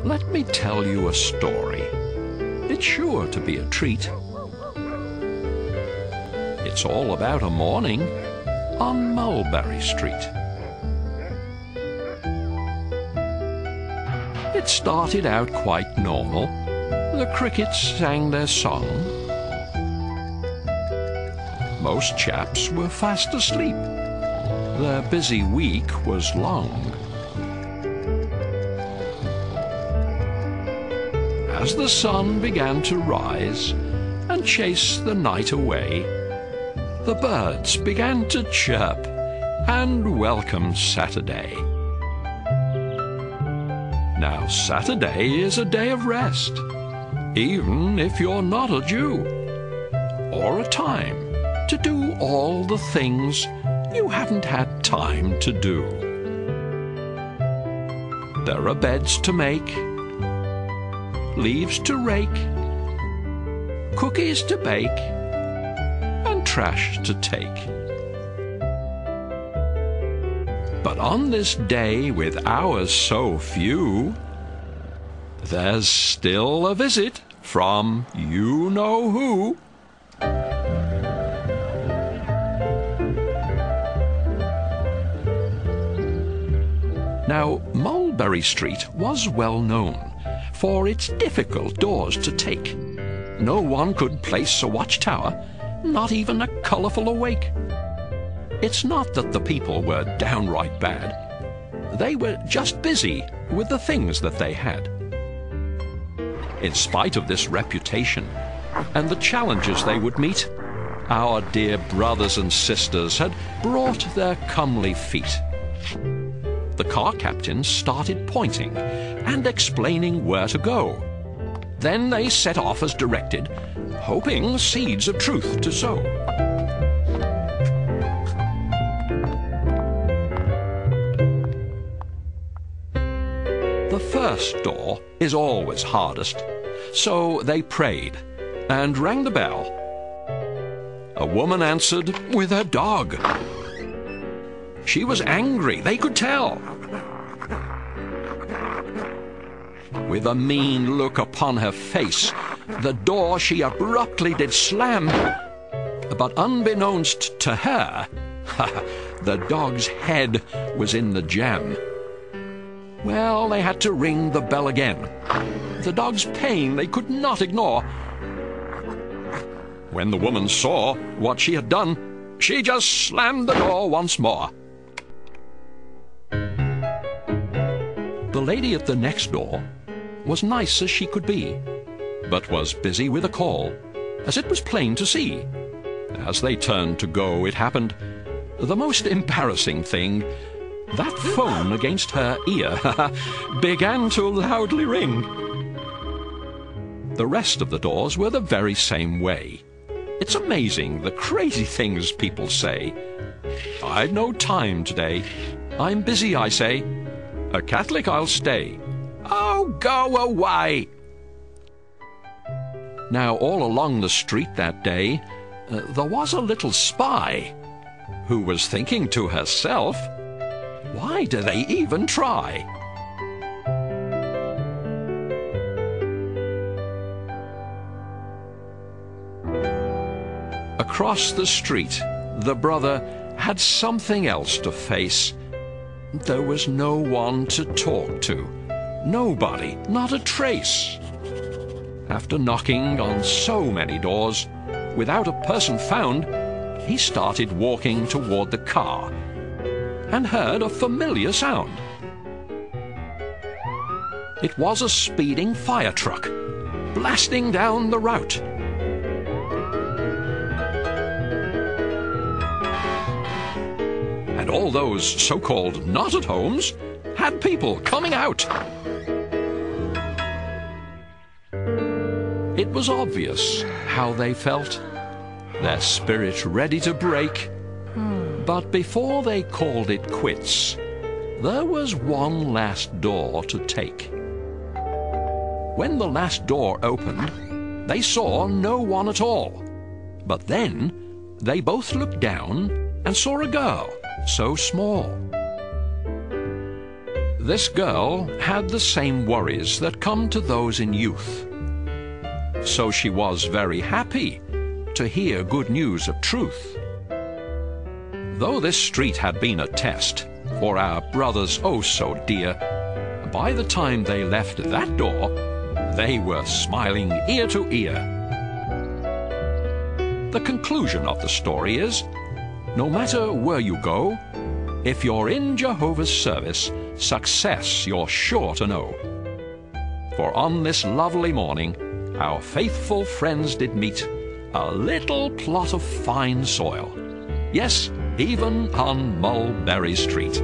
let me tell you a story. It's sure to be a treat. It's all about a morning on Mulberry Street. It started out quite normal. The crickets sang their song. Most chaps were fast asleep. Their busy week was long. As the sun began to rise and chase the night away, the birds began to chirp and welcome Saturday. Now, Saturday is a day of rest, even if you're not a Jew, or a time to do all the things you haven't had time to do. There are beds to make, leaves to rake, cookies to bake, and trash to take. But on this day with hours so few, there's still a visit from you-know-who. Now, Mulberry Street was well known for its difficult doors to take. No one could place a watchtower, not even a colourful awake. It's not that the people were downright bad. They were just busy with the things that they had. In spite of this reputation and the challenges they would meet, our dear brothers and sisters had brought their comely feet. The car captains started pointing and explaining where to go. Then they set off as directed, hoping seeds of truth to sow. The first door is always hardest, so they prayed and rang the bell. A woman answered with her dog. She was angry, they could tell. With a mean look upon her face, the door she abruptly did slam. But unbeknownst to her, the dog's head was in the jam. Well, they had to ring the bell again. The dog's pain they could not ignore. When the woman saw what she had done, she just slammed the door once more. The lady at the next door was nice as she could be, but was busy with a call, as it was plain to see. As they turned to go, it happened. The most embarrassing thing, that phone against her ear began to loudly ring. The rest of the doors were the very same way. It's amazing the crazy things people say. I've no time today. I'm busy, I say. A Catholic I'll stay. Oh, go away! Now, all along the street that day, there was a little spy who was thinking to herself, why do they even try? Across the street, the brother had something else to face. There was no one to talk to. Nobody, not a trace. After knocking on so many doors, without a person found, he started walking toward the car and heard a familiar sound. It was a speeding fire truck, blasting down the route. And all those so-called not-at-homes had people coming out. It was obvious how they felt, their spirit ready to break. But before they called it quits, there was one last door to take. When the last door opened, they saw no one at all. But then they both looked down and saw a girl so small. This girl had the same worries that come to those in youth. So she was very happy to hear good news of truth. Though this street had been a test for our brothers oh so dear, by the time they left that door, they were smiling ear to ear. The conclusion of the story is, no matter where you go, if you're in Jehovah's service, success you're sure to know. For on this lovely morning, our faithful friends did meet a little plot of fine soil. Yes, even on Mulberry Street.